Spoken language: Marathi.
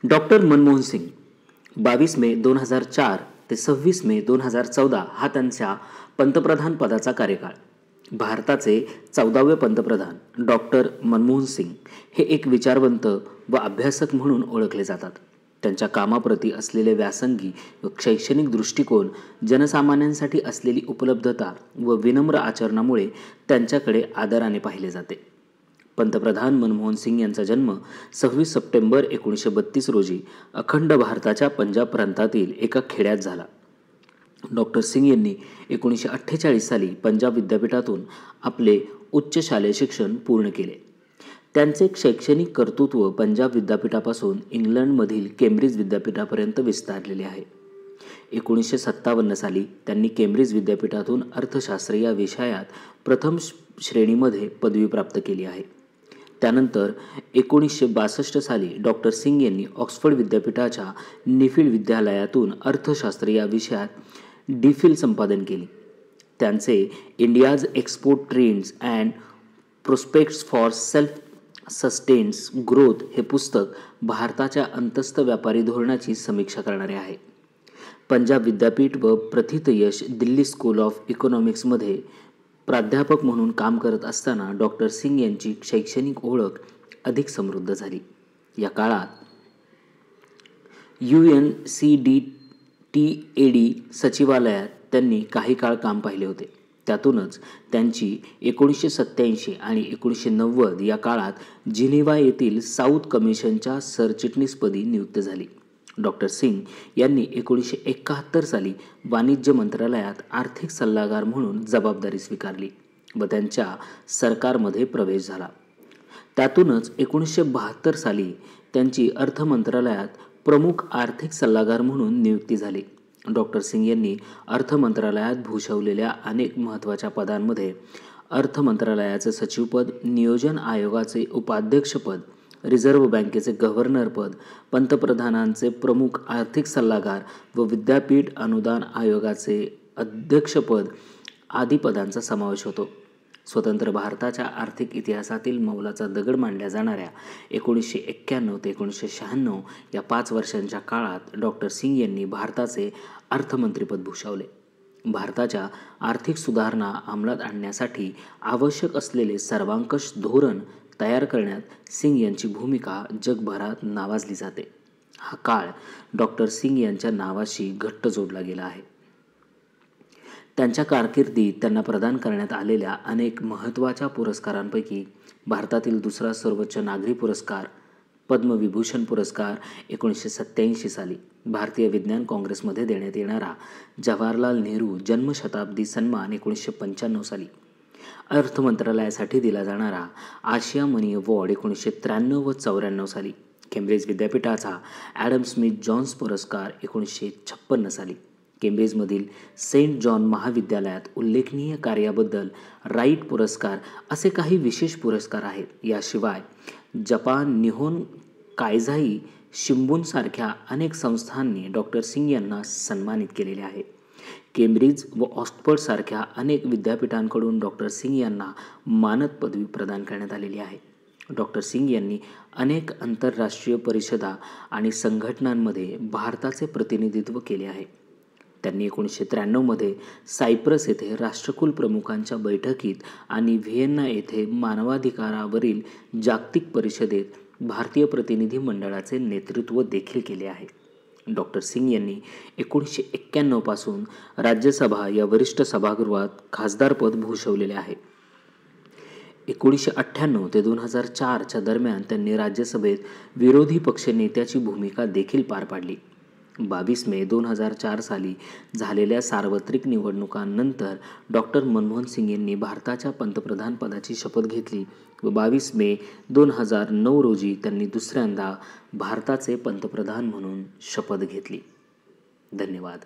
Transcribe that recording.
डॉक्टर मनमोहन सिंग 22 मे 2004 ते 26 मे 2014 हा त्यांच्या पंतप्रधान पदाचा कार्यकाळ. भारताचे 14वे पंतप्रधान डॉक्टर मनमोहन सिंग हे एक विचारवंत व अभ्यासक म्हणून ओळखले जातात. त्यांच्या कामाप्रती असलेले व्यासंगी व शैक्षणिक दृष्टिकोन, जनसामान्यांसाठी असलेली उपलब्धता व विनम्र आचरणामुळे त्यांच्याकडे आदराने पाहिले जाते. पंतप्रधान मनमोहन सिंग यांचा जन्म 26 सप्टेंबर 1932 रोजी अखंड भारताच्या पंजाब प्रांतातील एका खेड्यात झाला. डॉक्टर सिंग यांनी 1948 साली पंजाब विद्यापीठातून आपले उच्च शालेय शिक्षण पूर्ण केले. त्यांचे शैक्षणिक कर्तृत्व पंजाब विद्यापीठापासून इंग्लंडमधील केम्ब्रिज विद्यापीठापर्यंत विस्तारलेले आहे. 1957 साली त्यांनी केम्ब्रिज विद्यापीठातून अर्थशास्त्र या विषयात प्रथम श्रेणीमध्ये पदवी प्राप्त केली आहे. त्यानंतर 1962 साली डॉक्टर सिंग यांनी ऑक्सफर्ड विद्यापीठाच्या निफिल विद्यालयातून अर्थशास्त्र या विषयात डी.फिल संपादन केले. त्यांचे India's export trends and prospects for self sustains growth हे पुस्तक भारताच्या अंतस्थ व्यापारी धोरणाची समीक्षा करणारे आहे. पंजाब विद्यापीठ व प्रथितयश दिल्ली स्कूल ऑफ इकॉनॉमिक्समध्ये प्राध्यापक म्हणून काम करत असताना डॉक्टर सिंग यांची शैक्षणिक ओळख अधिक समृद्ध झाली. या काळात UNCDTAD सचिवालयात त्यांनी काही काळ काम पाहिले होते. त्यातूनच त्यांची 1987 आणि 1990 या काळात जिनिव्हा येथील साऊथ कमिशनच्या सरचिटणीसपदी नियुक्त झाली. डॉक्टर सिंग यांनी 1971 साली वाणिज्य मंत्रालयात आर्थिक सल्लागार म्हणून जबाबदारी स्वीकारली व त्यांच्या सरकारमध्ये प्रवेश झाला. त्यातूनच 1972 साली त्यांची अर्थ मंत्रालयात प्रमुख आर्थिक सल्लागार म्हणून नियुक्ती झाली. डॉक्टर सिंग यांनी अर्थ मंत्रालयात भूषवलेल्या अनेक महत्त्वाच्या पदांमध्ये अर्थ मंत्रालयाचे सचिवपद, नियोजन आयोगाचे उपाध्यक्षपद, रिझर्व्ह बँकेचे गव्हर्नरपद, पंतप्रधानांचे प्रमुख आर्थिक सल्लागार व विद्यापीठ अनुदान आयोगाचे अध्यक्षपद आदी पदांचा समावेश होतो. स्वतंत्र भारताच्या आर्थिक इतिहासातील मौलाचा दगड मानल्या जाणाऱ्या 1991 ते 1996 या 5 वर्षांच्या काळात डॉक्टर सिंग यांनी भारताचे अर्थमंत्रीपद भूषवले. भारताच्या आर्थिक सुधारणा अंमलात आणण्यासाठी आवश्यक असलेले सर्वंकष धोरण तयार करण्यात सिंग यांची भूमिका जगभरात नावाजली जाते. हा काळ डॉक्टर सिंग यांच्या नावाशी घट्ट जोडला गेला आहे. त्यांच्या कारकिर्दीत त्यांना प्रदान करण्यात आलेल्या अनेक महत्त्वाच्या पुरस्कारांपैकी भारतातील दुसरा सर्वोच्च नागरी पुरस्कार पद्मविभूषण पुरस्कार 1987 साली, भारतीय विज्ञान काँग्रेसमध्ये देण्यात येणारा जवाहरलाल नेहरू जन्मशताब्दी सन्मान 1995 साली, अर्थ मंत्रालयासाठी दिला जाणारा आशिया मनी अवॉर्ड 1993 व 1994 साली, केम्ब्रिज विद्यापीठाचा ॲडम स्मिथ जॉन्स पुरस्कार 1956 साली, केम्ब्रिजमधील सेंट जॉन महाविद्यालयात उल्लेखनीय कार्याबद्दल राईट पुरस्कार असे काही विशेष पुरस्कार आहेत. याशिवाय जपान निहोन कायझाई शिंबुन सारख्या अनेक संस्थांनी डॉक्टर सिंग यांना सन्मानित केलेले आहे. केम्ब्रिज व ऑक्सफर्ड सारख्या अनेक विद्यापीठांकडून डॉक्टर सिंग यांना मानद पदवी प्रदान करण्यात आलेली आहे. डॉक्टर सिंग यांनी अनेक आंतरराष्ट्रीय परिषदा आणि संघटनांमध्ये भारताचे प्रतिनिधित्व केले आहे. त्यांनी 1993 मध्ये सायप्रस येथे राष्ट्रकुल प्रमुखांच्या बैठकीत आणि व्हिएन्ना येथे मानवाधिकारावरील जागतिक परिषदेत भारतीय प्रतिनिधी मंडळाचे नेतृत्व देखील केले आहे. डॉक्टर सिंग यांनी 1991 पासून राज्यसभा या वरिष्ठ सभागृहात खासदारपद भूषवलेले आहे. 1998 ते 2004 च्या दरम्यान त्यांनी राज्यसभेत विरोधी पक्षनेत्याची भूमिका देखील पार पाडली. 22 मे 2004 साली झालेल्या सार्वत्रिक निवडणुकांनंतर डॉक्टर मनमोहन सिंग यांनी भारताच्या पंतप्रधान पदाची शपथ घेतली व 22 मे 2009 रोजी त्यांनी दुसऱ्यांदा भारताचे पंतप्रधान म्हणून शपथ घेतली. धन्यवाद.